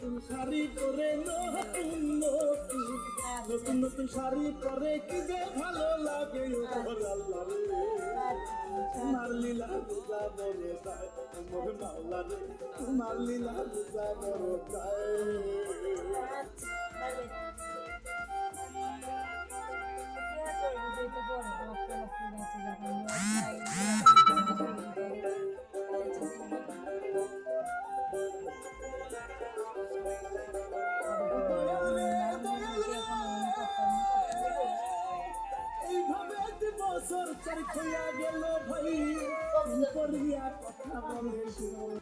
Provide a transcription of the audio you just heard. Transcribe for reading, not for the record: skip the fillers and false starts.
নতুন শাড়ি পরে নতুন নতুন শাড়ি পরে কি যে ভালো লাগে আল্লাহ রে তোমার লীলা বুঝা বড় যায় মোর মাওলা রে তোমার লীলা বুঝা বড় যায় বছর চার খইয়া গেল ভাই করিয়া কথা বলে